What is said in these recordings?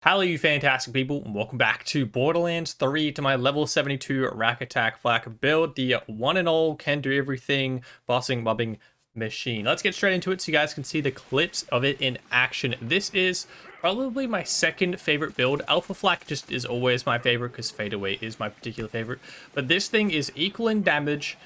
Hello, you fantastic people, and welcome back to Borderlands 3 to my level 72 Rakk Attack Flak build, the one and all can do everything bossing mobbing machine. Let's get straight into it so you guys can see the clips of it in action. This is probably my second favorite build. Alpha Flak just is always my favorite because Fadeaway is my particular favorite, but this thing is equal in damage,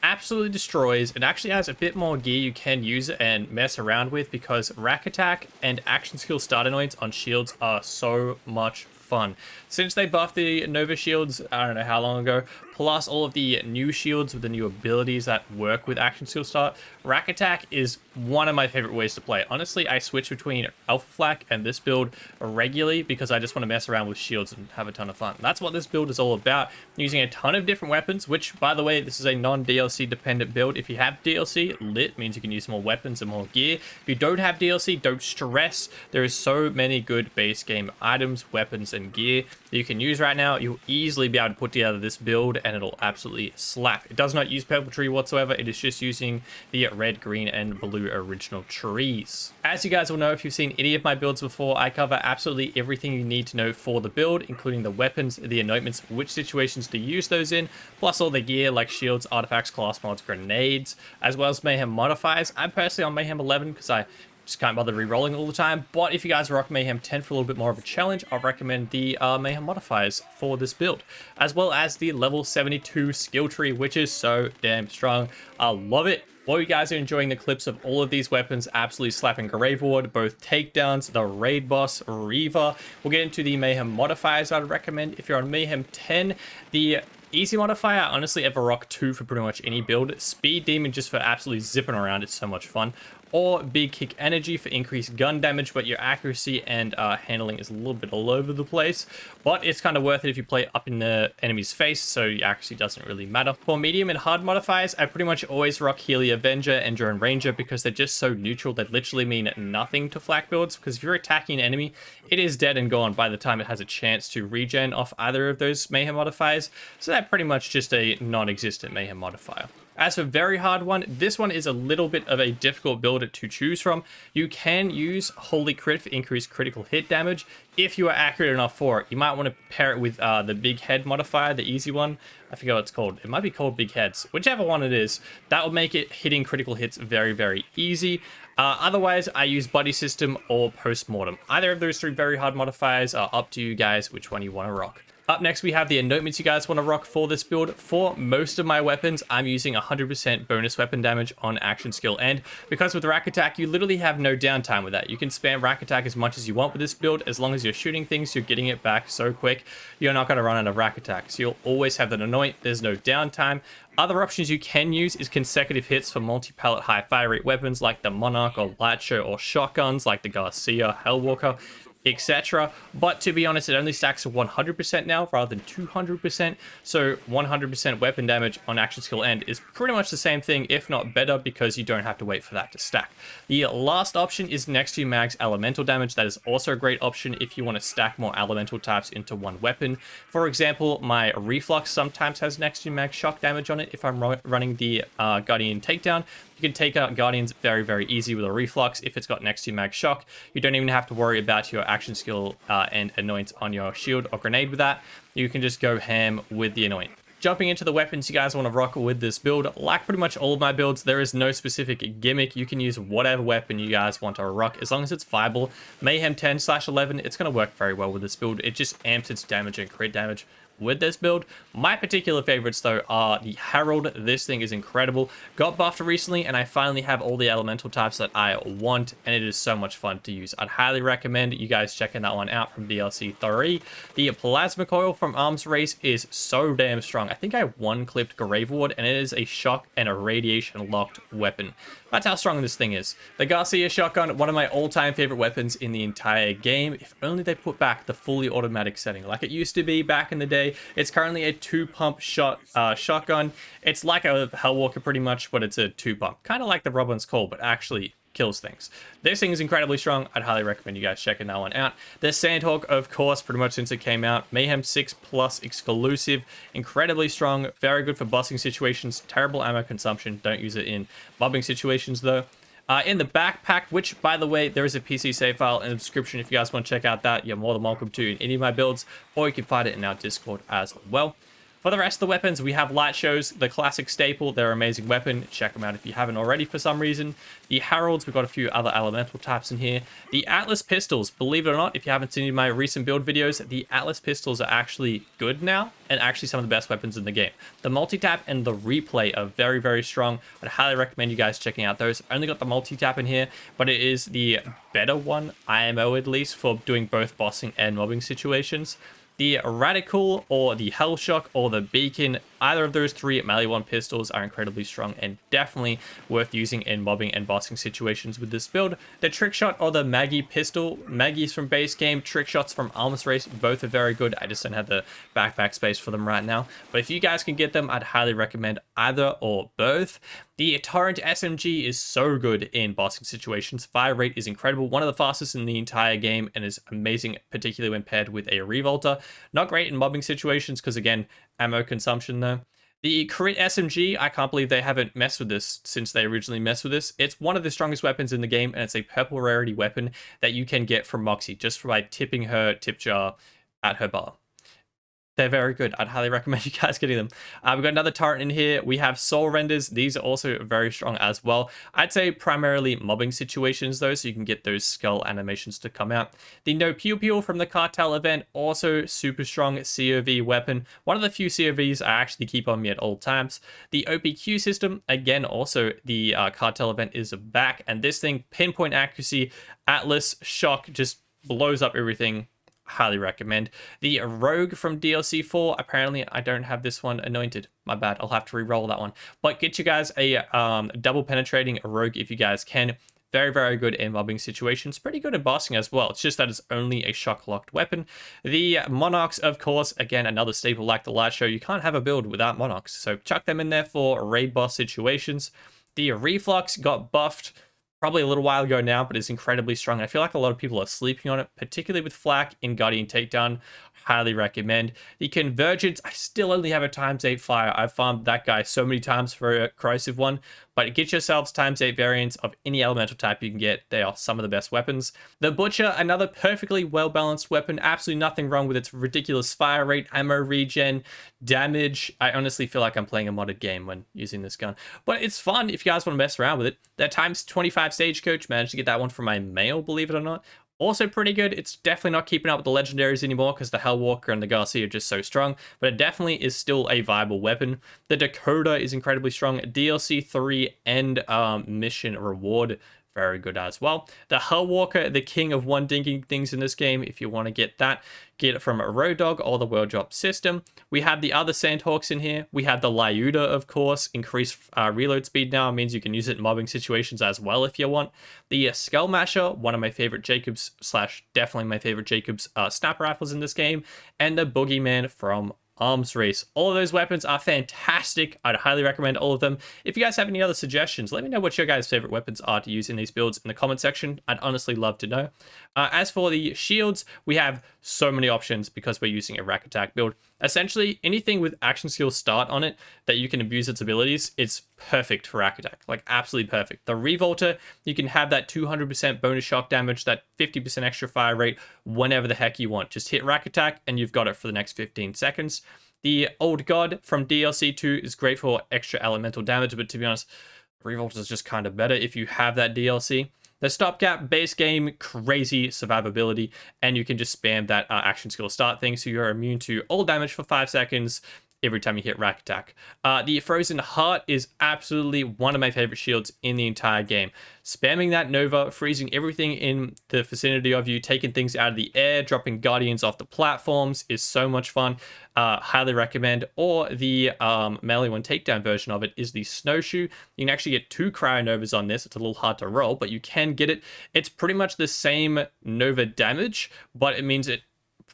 absolutely destroys. It actually has a bit more gear you can use and mess around with because Rakk Attack and action skill start annoyance on shields are so much fun. Since they buffed the Nova shields, I don't know how long ago, plus all of the new shields with the new abilities that work with action skill start, Rakk Attack is one of my favorite ways to play. Honestly, I switch between Alpha Flak and this build regularly because I just want to mess around with shields and have a ton of fun. That's what this build is all about, using a ton of different weapons, which, by the way, this is a non-DLC dependent build. If you have DLC, lit means you can use more weapons and more gear. If you don't have DLC, don't stress. There is so many good base game items, weapons, and gear that you can use right now. You'll easily be able to put together this build and it'll absolutely slap. It does not use purple tree whatsoever. It is just using the red, green, and blue original trees. As you guys will know, if you've seen any of my builds before, I cover absolutely everything you need to know for the build, including the weapons, the anointments, which situations to use those in, plus all the gear like shields, artifacts, class mods, grenades, as well as Mayhem modifiers. I'm personally on Mayhem 11 because I just can't bother re-rolling all the time, but if you guys rock Mayhem 10 for a little bit more of a challenge, I'll recommend the Mayhem modifiers for this build, as well as the level 72 skill tree, which is so damn strong. I love it. While you guys are enjoying the clips of all of these weapons absolutely slapping Grave Ward, both takedowns, the raid boss, Reaver, we'll get into the Mayhem modifiers I'd recommend. If you're on Mayhem 10, the easy modifier, I honestly ever rock 2 for pretty much any build. Speed Demon just for absolutely zipping around, it's so much fun. Or Big Kick Energy for increased gun damage, but your accuracy and handling is a little bit all over the place. But it's kind of worth it if you play up in the enemy's face, so your accuracy doesn't really matter. For medium and hard modifiers, I pretty much always rock Healy Avenger and Drone Ranger because they're just so neutral. They literally mean nothing to flak builds, because if you're attacking an enemy, it is dead and gone by the time it has a chance to regen off either of those Mayhem modifiers. So that's pretty much just a non-existent Mayhem modifier. As for very hard one, this one is a little bit of a difficult build to choose from. You can use Holy Crit for increased critical hit damage if you are accurate enough for it. You might want to pair it with the Big Head modifier, the easy one. I forget what it's called. It might be called Big Heads. Whichever one it is, that will make it hitting critical hits very, very easy. Otherwise, I use Buddy System or Postmortem. Either of those three very hard modifiers are up to you guys which one you want to rock. Up next, we have the anointments you guys want to rock for this build. For most of my weapons, I'm using 100% bonus weapon damage on action skill end, because with Rakk Attack, you literally have no downtime with that. You can spam Rakk Attack as much as you want with this build. As long as you're shooting things, you're getting it back so quick, you're not going to run out of Rakk Attack. So you'll always have that anoint. There's no downtime. Other options you can use is consecutive hits for multi-pallet high fire rate weapons like the Monarch or Light Show, or shotguns like the Garcia, Hellwalker, etc. But to be honest, it only stacks to 100% now rather than 200%. So 100% weapon damage on action skill end is pretty much the same thing, if not better, because you don't have to wait for that to stack. The last option is next to mag's elemental damage. That is also a great option if you want to stack more elemental types into one weapon. For example, my Reflux sometimes has next to mag shock damage on it if I'm running the Guardian takedown. You can take out Guardians very, very easy with a Reflux if it's got next to mag shock. You don't even have to worry about your action skill and anoint on your shield or grenade with that. You can just go ham with the anoint. Jumping into the weapons you guys want to rock with this build, like pretty much all of my builds, there is no specific gimmick. You can use whatever weapon you guys want to rock as long as it's viable. Mayhem 10/11, it's going to work very well with this build. It just amps its damage and crit damage with this build. My particular favorites though are the Herald. This thing is incredible. Got buffed recently and I finally have all the elemental types that I want, and it is so much fun to use. I'd highly recommend you guys checking that one out from DLC 3. The Plasma Coil from Arms Race is so damn strong. I think I one-clipped Grave Ward, and it is a shock and a radiation locked weapon. That's how strong this thing is. The Garcia shotgun, one of my all-time favorite weapons in the entire game. If only they put back the fully automatic setting like it used to be back in the day. It's currently a 2-pump shotgun. It's like a Hellwalker pretty much, but it's a 2-pump. Kind of like the Robin's Call, but actually kills things. This thing is incredibly strong. I'd highly recommend you guys checking that one out. The Sandhawk, of course, pretty much since it came out. Mayhem 6+ exclusive. Incredibly strong. Very good for busting situations. Terrible ammo consumption. Don't use it in mobbing situations, though. In the backpack, which, by the way, there is a PC save file in the description if you guys want to check out that. You're more than welcome to in any of my builds, or you can find it in our Discord as well. For the rest of the weapons, we have light shows, the classic staple. They're an amazing weapon. Check them out if you haven't already for some reason. The heralds, we've got a few other elemental types in here. The Atlas pistols, believe it or not, if you haven't seen my recent build videos, the Atlas pistols are actually good now and actually some of the best weapons in the game. The multi-tap and the replay are very, very strong. I'd highly recommend you guys checking out those. I only got the multi-tap in here, but it is the better one, IMO at least, for doing both bossing and mobbing situations. The Radical or the Hellshock or the Beacon, either of those three melee 1 pistols are incredibly strong and definitely worth using in mobbing and bossing situations with this build. The Trick Shot or the Maggie pistol, Maggie's from base game, Trick Shots from Arms Race, both are very good. I just don't have the backpack space for them right now. But if you guys can get them, I'd highly recommend either or both. The Torrent SMG is so good in bossing situations. Fire rate is incredible, one of the fastest in the entire game, and is amazing, particularly when paired with a Revolter. Not great in mobbing situations because, again, ammo consumption though. The Crit SMG, I can't believe they haven't messed with this since they originally messed with this. It's one of the strongest weapons in the game, and it's a purple rarity weapon that you can get from Moxie just by tipping her tip jar at her bar. They're very good. I'd highly recommend you guys getting them. We've got another turret in here. We have soul renders. These are also very strong as well. I'd say primarily mobbing situations though, so you can get those skull animations to come out. The no pew pew from the cartel event, also super strong COV weapon. One of the few COVs I actually keep on me at all times. The OPQ system, again, also the cartel event is back, and this thing, pinpoint accuracy, Atlas, shock, just blows up everything. Highly recommend. The Rogue from DLC 4, apparently I don't have this one anointed. My bad, I'll have to re-roll that one. But get you guys a double penetrating Rogue if you guys can. Very, very good in mobbing situations. Pretty good in bossing as well. It's just that it's only a shock-locked weapon. The Monarchs, of course, again, another staple like the light show. You can't have a build without Monarchs, so chuck them in there for raid boss situations. The Reflux got buffed probably a little while ago now, but it's incredibly strong. I feel like a lot of people are sleeping on it, particularly with Flak in Guardian Takedown. Highly recommend. The Convergence, I still only have a ×8 fire. I've farmed that guy so many times for a corrosive one, but get yourselves ×8 variants of any elemental type you can get. They are some of the best weapons. The Butcher, another perfectly well-balanced weapon. Absolutely nothing wrong with its ridiculous fire rate, ammo regen, damage. I honestly feel like I'm playing a modded game when using this gun, but it's fun if you guys want to mess around with it. That ×25 Stagecoach, managed to get that one from my mail, believe it or not. Also pretty good. It's definitely not keeping up with the legendaries anymore because the Hellwalker and the Garcia are just so strong, but it definitely is still a viable weapon. The Dakota is incredibly strong. DLC 3 and mission reward, very good as well. The Hellwalker, the king of one dinking things in this game. If you want to get that, get it from a Road Dog or the World Drop system. We have the other Sandhawks in here. We have the Lyuda, of course. Increased reload speed now means you can use it in mobbing situations as well if you want. The Skull Masher, one of my favorite Jacobs / definitely my favorite Jacobs sniper rifles in this game. And the Boogeyman from Arms Race. All of those weapons are fantastic. I'd highly recommend all of them. If you guys have any other suggestions, let me know what your guys' favorite weapons are to use in these builds in the comment section. I'd honestly love to know. As for the shields, we have so many options because we're using a Rakk attack build. Essentially, anything with action skill start on it that you can abuse its abilities, it's perfect for Rakk attack. Like, absolutely perfect. The Revolter, you can have that 200% bonus shock damage, that 50% extra fire rate, whenever the heck you want. Just hit Rakk attack and you've got it for the next 15 seconds. The Old God from DLC 2 is great for extra elemental damage, but to be honest, Revolter is just kind of better if you have that DLC. The Stopgap, base game, crazy survivability, and you can just spam that action skill start thing, so you're immune to all damage for 5 seconds every time you hit Rakk attack. The Frozen Heart is absolutely one of my favorite shields in the entire game. Spamming that Nova, freezing everything in the vicinity of you, taking things out of the air, dropping Guardians off the platforms is so much fun. Highly recommend. Or the melee one takedown version of it is the Snowshoe. You can actually get 2 Cryonovas on this. It's a little hard to roll, but you can get it. It's pretty much the same Nova damage, but it means it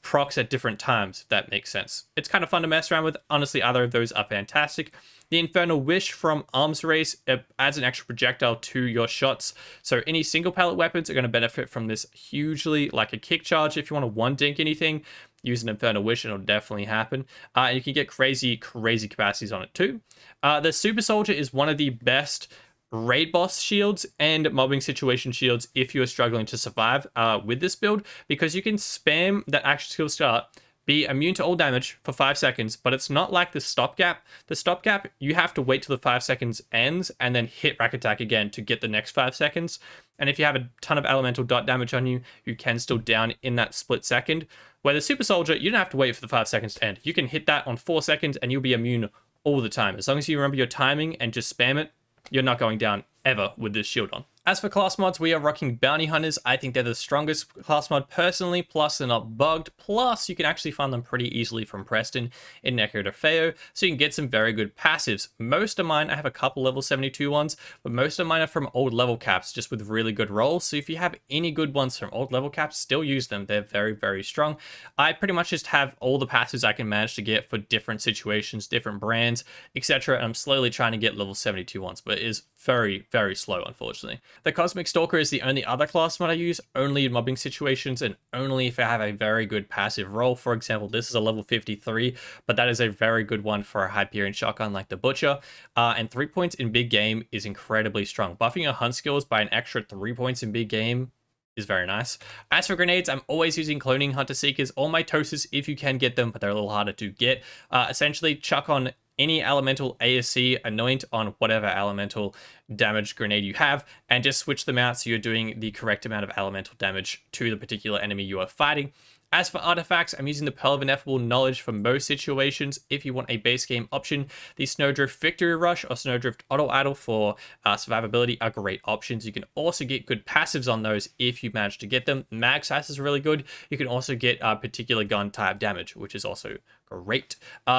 procs at different times, if that makes sense. It's kind of fun to mess around with. Honestly, either of those are fantastic. The Infernal Wish from Arms Race adds an extra projectile to your shots. So any single pellet weapons are going to benefit from this hugely, like a kick charge. If you want to one dink anything, use an Infernal Wish and it'll definitely happen. And you can get crazy capacities on it too. The Super Soldier is one of the best raid boss shields and mobbing situation shields if you are struggling to survive with this build, because you can spam that action skill start, be immune to all damage for 5 seconds, but it's not like the stopgap. The stopgap, you have to wait till the 5 seconds ends and then hit Rakk attack again to get the next 5 seconds. And if you have a ton of elemental dot damage on you, you can still down in that split second. Where the super soldier, you don't have to wait for the 5 seconds to end. You can hit that on 4 seconds and you'll be immune all the time. As long as you remember your timing and just spam it, you're not going down ever with this shield on. As for class mods, we are rocking Bounty Hunters. I think they're the strongest class mod personally, plus they're not bugged, plus you can actually find them pretty easily from Preston in Neko de Feo, so you can get some very good passives. Most of mine, I have a couple level 72 ones, but most of mine are from old level caps, just with really good rolls, so if you have any good ones from old level caps, still use them. They're very, very strong. I pretty much just have all the passives I can manage to get for different situations, different brands, etc., and I'm slowly trying to get level 72 ones, but it is very, very slow, unfortunately. The Cosmic Stalker is the only other class mod I use, only in mobbing situations and only if I have a very good passive roll. For example, this is a level 53, but that is a very good one for a Hyperion shotgun like the Butcher. And 3 points in big game is incredibly strong. Buffing your hunt skills by an extra 3 points in big game is very nice. As for grenades, I'm always using Cloning Hunter Seekers or Mitosis if you can get them, but they're a little harder to get. Essentially, chuck on any elemental ASC, anoint on whatever elemental damage grenade you have, and just switch them out so you're doing the correct amount of elemental damage to the particular enemy you are fighting. As for artifacts, I'm using the Pearl of Ineffable Knowledge for most situations. If you want a base game option, the Snowdrift Victory Rush or Snowdrift Auto Idle for survivability are great options. You can also get good passives on those if you manage to get them. Mag size is really good. You can also get particular gun type damage, which is also great.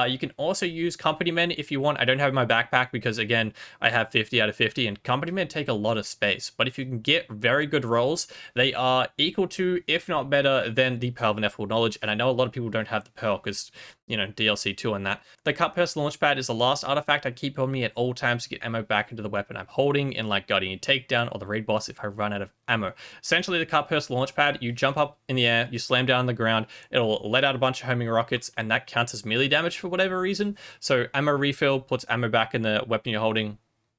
You can also use Company Men if you want. I don't have in my backpack because, again, I have 50 out of 50, and Company Men take a lot of space. But if you can get very good rolls, they are equal to, if not better, than the Pearl of Ineffable Knowledge. And I know a lot of people don't have the Pearl because, you know, DLC 2 and that. The Cut Purse Launchpad is the last artifact I keep on me at all times to get ammo back into the weapon I'm holding in, like, Guardian Takedown or the Raid Boss if I run out of ammo. Essentially, the Cut Purse Launchpad, you jump up in the air, you slam down on the ground, it'll let out a bunch of homing rockets, and that counts as melee damage for whatever reason. So ammo refill puts ammo back in the weapon you're holding.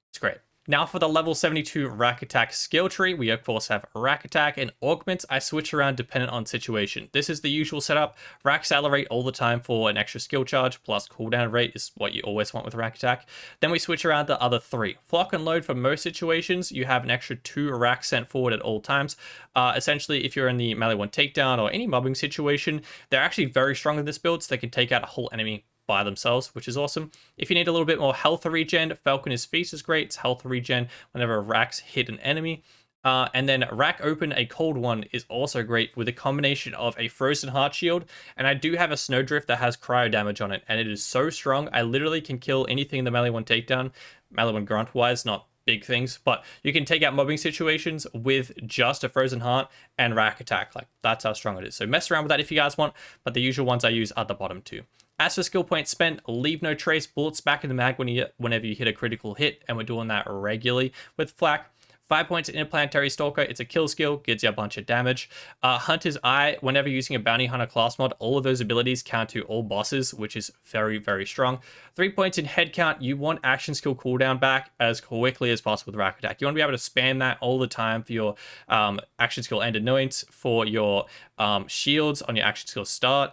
It's great. Now for the level 72 Rakk Attack skill tree, we of course have Rakk Attack, and augments I switch around dependent on situation. This is the usual setup. Rakk Accelerate all the time for an extra skill charge, plus cooldown rate is what you always want with Rakk Attack. Then we switch around the other 3. Flock and Load for most situations, you have an extra 2 Rakks sent forward at all times. Essentially, if you're in the melee 1 takedown or any mobbing situation, they're actually very strong in this build, so they can take out a whole enemy by themselves, which is awesome. If you need a little bit more health regen, Falconer's Feast is great. It's health regen whenever Rakks hit an enemy. And then Rakk Open, a cold one, is also great with a combination of a Frozen Heart Shield, and I do have a Snowdrift that has cryo damage on it, and it is so strong, I literally can kill anything in the melee 1 takedown, melee 1 grunt wise, not big things, but you can take out mobbing situations with just a Frozen Heart and Rakk Attack. Like, that's how strong it is. So mess around with that if you guys want, but the usual ones I use are the bottom 2. As for skill points spent, Leave No Trace, bullets back in the mag whenever you hit a critical hit, and we're doing that regularly with Flak. 5 points in Interplanetary Stalker, it's a kill skill, gives you a bunch of damage. Hunter's Eye, whenever using a Bounty Hunter class mod, all of those abilities count to all bosses, which is very, very strong. 3 points in Head Count, you want action skill cooldown back as quickly as possible with Rakk Attack. You want to be able to spam that all the time for your action skill and annoyance, for your shields on your action skill start.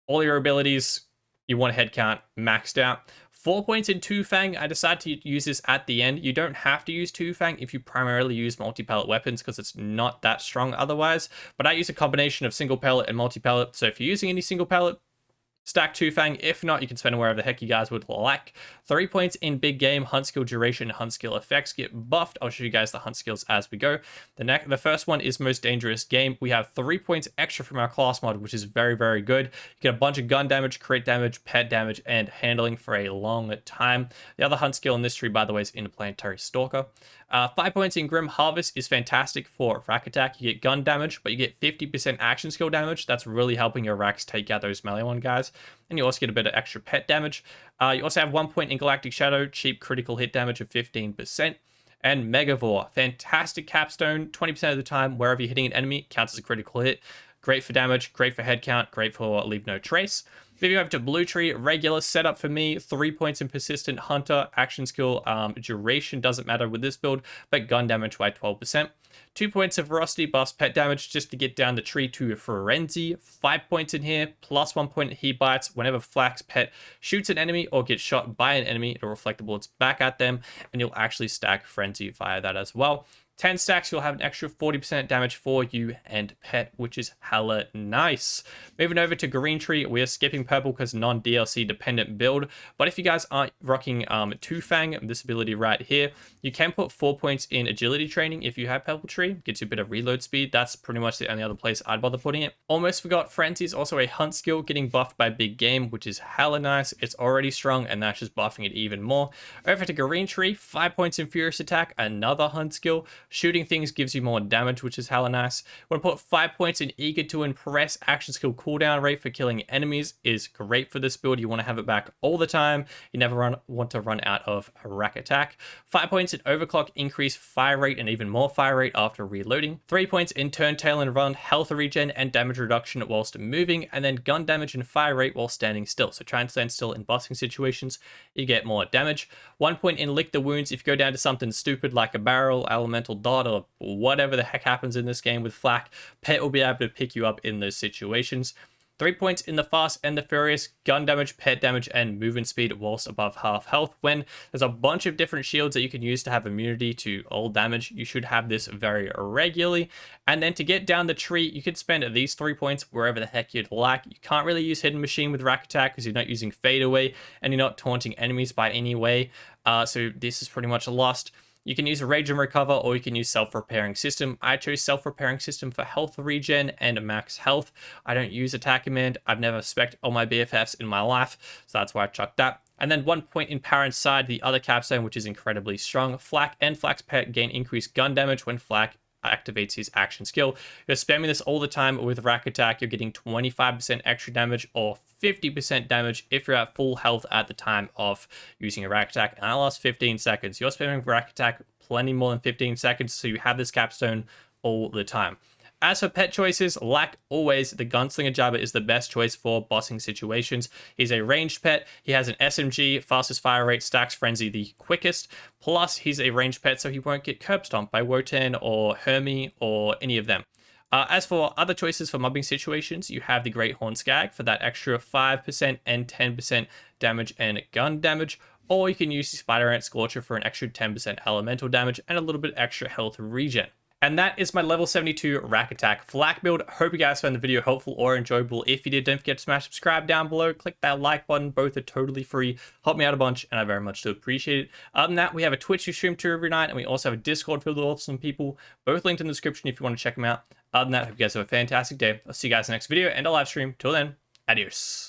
All your abilities, you want head count maxed out. 4 points in Two Fang. I decided to use this at the end. You don't have to use Two Fang if you primarily use multi-pellet weapons because it's not that strong otherwise. But I use a combination of single pellet and multi-pellet. So if you're using any single pellet, stack Two Fang. If not, you can spend it wherever the heck you guys would like. 3 points in big game. Hunt skill duration and hunt skill effects get buffed. I'll show you guys the hunt skills as we go. The first one is most dangerous game. We have 3 points extra from our class mod, which is very, very good. You get a bunch of gun damage, crit damage, pet damage, and handling for a long time. The other hunt skill in this tree, by the way, is Interplanetary Stalker. 5 points in Grim Harvest is fantastic for Rakk Attack. You get gun damage, but you get 50% action skill damage. That's really helping your Rakks take out those melee one guys. And you also get a bit of extra pet damage. You also have 1 point in Galactic Shadow, cheap critical hit damage of 15%. And Megavore, fantastic capstone, 20% of the time, wherever you're hitting an enemy, counts as a critical hit. Great for damage, great for head count, great for Leave No Trace. Moving over to blue tree, regular setup for me, 3 points in persistent hunter, action skill, duration doesn't matter with this build, but gun damage by 12%. 2 points of ferocity buffs pet damage just to get down the tree to frenzy. 5 points in here, plus 1 point heat bites. Whenever Flack's pet shoots an enemy or gets shot by an enemy, it'll reflect the bullets back at them, and you'll actually stack frenzy via that as well. 10 stacks, you'll have an extra 40% damage for you and pet, which is hella nice. Moving over to green tree, we are skipping purple because non-DLC dependent build. But if you guys aren't rocking Two Fang, this ability right here, you can put 4 points in agility training if you have purple tree. Gets you a bit of reload speed. That's pretty much the only other place I'd bother putting it. Almost forgot, frenzy is also a hunt skill, getting buffed by big game, which is hella nice. It's already strong, and that's just buffing it even more. Over to green tree, 5 points in furious attack, another hunt skill. Shooting things gives you more damage, which is hella nice. Want to put 5 points in eager to impress, action skill cooldown rate for killing enemies is great for this build. You want to have it back all the time. You never want to run out of a Rakk attack. 5 points in overclock, increase fire rate and even more fire rate after reloading. 3 points in turn, tail, and run, health regen and damage reduction whilst moving, and then gun damage and fire rate while standing still. So try and stand still in bossing situations, you get more damage. 1 point in lick the wounds. If you go down to something stupid like a barrel, elemental dot, or whatever the heck happens in this game with Flack, pet will be able to pick you up in those situations. 3 points in the fast and the furious, gun damage, pet damage, and movement speed whilst above half health. When there's a bunch of different shields that you can use to have immunity to all damage, you should have this very regularly. And then to get down the tree, you could spend these 3 points wherever the heck you'd like. You can't really use Hidden Machine with Rakk attack because you're not using fade away and you're not taunting enemies by any way. So this is pretty much a lost. You can use a Rage and Recover, or you can use Self-Repairing System. I chose Self-Repairing System for health regen and max health. I don't use Attack Command. I've never spec'd all my BFFs in my life, so that's why I chucked that. And then 1 point in power inside the other capstone, which is incredibly strong. Flack and Flack's pet gain increased gun damage when Flack activates his action skill. You're spamming this all the time with Rakk attack. You're getting 25% extra damage or 50% damage if you're at full health at the time of using a Rakk attack. And I lost 15 seconds. You're spamming Rakk attack plenty more than 15 seconds, so you have this capstone all the time. As for pet choices, like always, the Gunslinger Jabber is the best choice for bossing situations. He's a ranged pet. He has an SMG, fastest fire rate, stacks frenzy the quickest. Plus, he's a ranged pet, so he won't get curb stomped by Wotan or Hermie or any of them. As for other choices for mobbing situations, you have the Great Horn Skag for that extra 5% and 10% damage and gun damage. Or you can use the Spider Ant Scorcher for an extra 10% elemental damage and a little bit extra health regen. And that is my level 72 Rakk attack Flack build. Hope you guys found the video helpful or enjoyable. If you did, don't forget to smash subscribe down below. Click that like button. Both are totally free. Help me out a bunch, and I very much do appreciate it. Other than that, we have a Twitch we stream to every night, and we also have a Discord filled with awesome people. Both linked in the description if you want to check them out. Other than that, I hope you guys have a fantastic day. I'll see you guys in the next video and a live stream. Till then, adios.